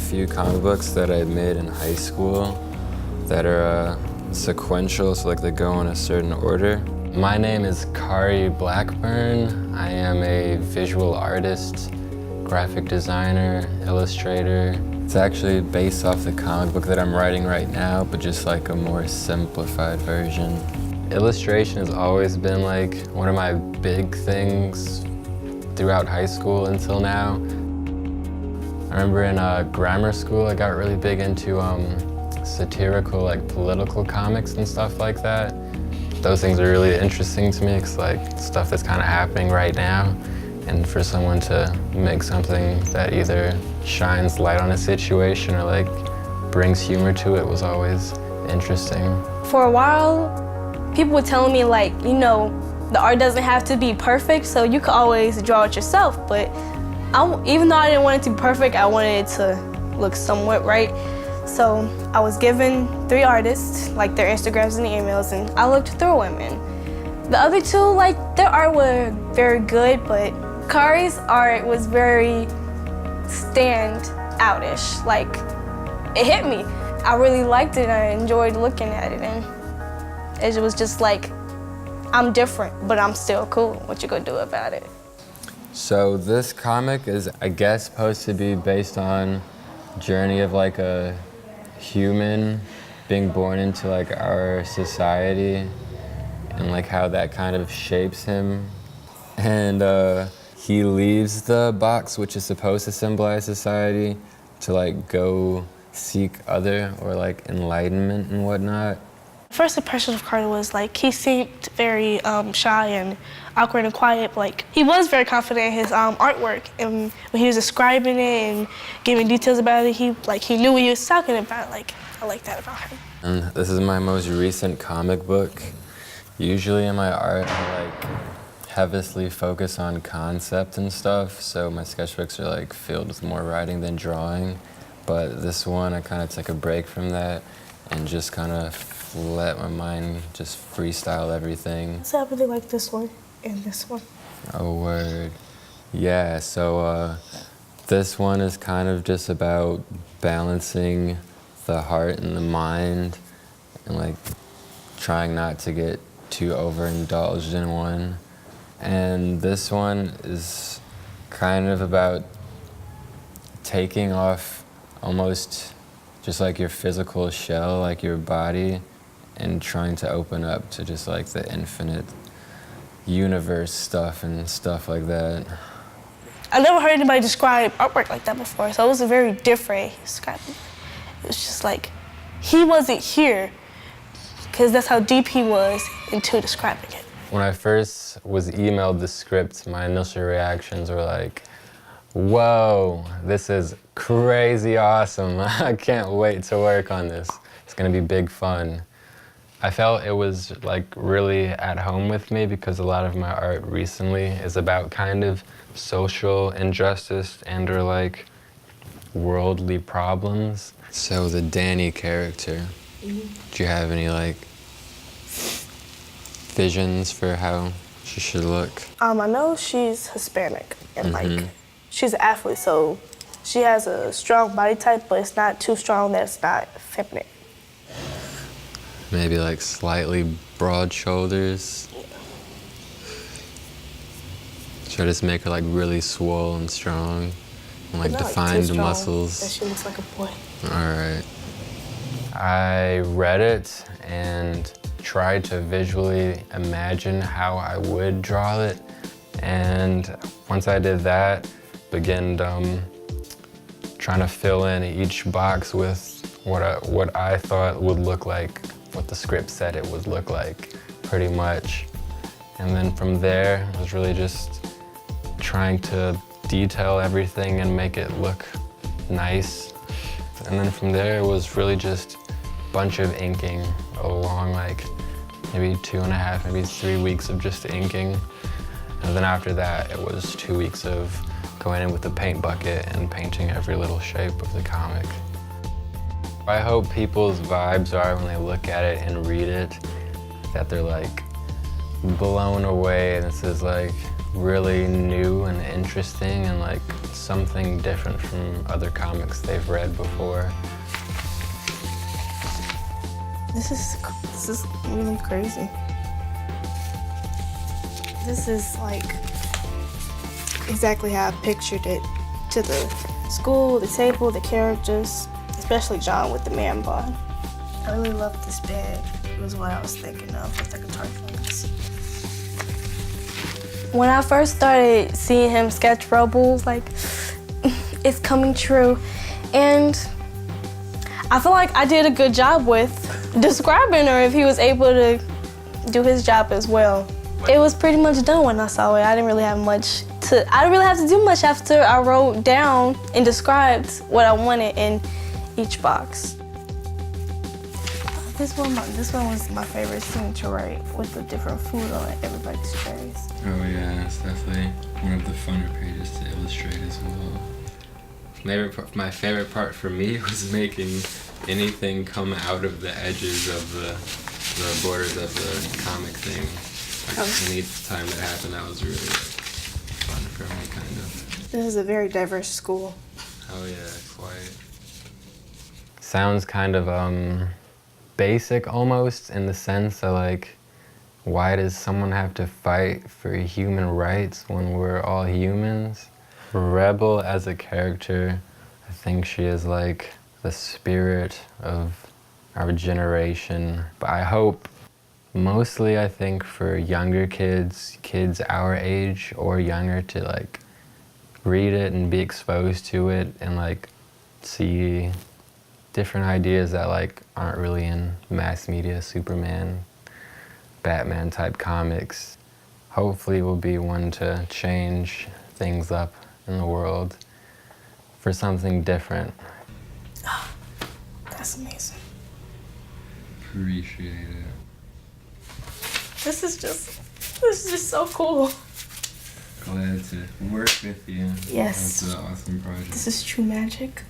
few comic books that I made in high school that are sequential, so like they go in a certain order. My name is Kari Blackburn. I am a visual artist, graphic designer, illustrator. It's actually based off the comic book that I'm writing right now, but just like a more simplified version. Illustration has always been like one of my big things throughout high school until now. I remember in grammar school, I got really big into satirical, like political comics and stuff like that. Those things are really interesting to me because like stuff that's kind of happening right now, and for someone to make something that either shines light on a situation or like brings humor to it was always interesting. For a while, people were telling me like, you know, the art doesn't have to be perfect, so you could always draw it yourself. But even though I didn't want it to be perfect, I wanted it to look somewhat right. So I was given 3 artists, like their Instagrams and emails, and I looked through them. And the other 2, like their art were very good, but Kari's art was very stand-outish. Like, it hit me. I really liked it, and I enjoyed looking at it, and it was just like, I'm different, but I'm still cool. What you gonna do about it? So this comic is, I guess, supposed to be based on journey of like a human being born into like our society and like how that kind of shapes him. And he leaves the box, which is supposed to symbolize society, to like go seek other or like enlightenment and whatnot. First impression of Kari was like he seemed very shy and awkward and quiet. Like he was very confident in his artwork, and when he was describing it and giving details about it, he knew what he was talking about. Like I like that about him. And this is my most recent comic book. Usually in my art, I like heavily focus on concept and stuff, so my sketchbooks are like filled with more writing than drawing. But this one, I kind of took a break from that and just kind of let my mind just freestyle everything. So I really like this one and this one. Oh, word. Yeah, so this one is kind of just about balancing the heart and the mind and like trying not to get too overindulged in one. And this one is kind of about taking off almost just like your physical shell, like your body, and trying to open up to just like the infinite universe stuff and stuff like that. I never heard anybody describe artwork like that before, so it was a very different describing. It was just like, he wasn't here, because that's how deep he was into describing it. When I first was emailed the script, my initial reactions were like, whoa, this is crazy awesome. I can't wait to work on this. It's gonna be big fun. I felt it was like really at home with me because a lot of my art recently is about kind of social injustice and or like worldly problems. So the Danny character, do you have any like visions for how she should look? I know she's Hispanic and like she's an athlete, so she has a strong body type, but it's not too strong that it's not feminine. Maybe like slightly broad shoulders. Yeah. Try to just make her like really swole and strong and like defined too strong, muscles. that she looks like a boy. All right. I read it and tried to visually imagine how I would draw it. And once I did that, began trying to fill in each box with what I thought would look like, what the script said it would look like, pretty much. And then from there, it was really just trying to detail everything and make it look nice. And then from there, it was really just a bunch of inking along like maybe 2.5, maybe 3 weeks of just inking. And then after that, it was 2 weeks of going in with the paint bucket and painting every little shape of the comic. I hope people's vibes are when they look at it and read it, that they're like blown away. This is like really new and interesting and like so something different from other comics they've read before. This is really crazy. This is like exactly how I pictured it. To the school, the table, the characters, especially John with the man bod. I really love this bag. It was what I was thinking of with the guitar players. When I first started seeing him sketch Rebel, like, it's coming true. And I feel like I did a good job with describing her if he was able to do his job as well. It was pretty much done when I saw it. I didn't really have to do much after I wrote down and described what I wanted in each box. This one was my favorite scene to write, with the different food on everybody's trays. Oh yeah, it's definitely one of the funner pages to illustrate as well. My favorite part for me was making anything come out of the edges of the borders of the comic thing. Like, any time that happened, that was really fun for me, kind of. This is a very diverse school. Oh yeah, quite. Sounds kind of basic almost, in the sense that, like, why does someone have to fight for human rights when we're all humans? Rebel as a character, I think she is like the spirit of our generation. But I hope, mostly I think for younger kids our age or younger, to like read it and be exposed to it and like see different ideas that like aren't really in mass media, Superman, Batman type comics. Hopefully will be one to change things up in the world for something different. Oh, that's amazing. Appreciate it. This is just so cool. Glad to work with you. Yes. That's an awesome project. This is true magic.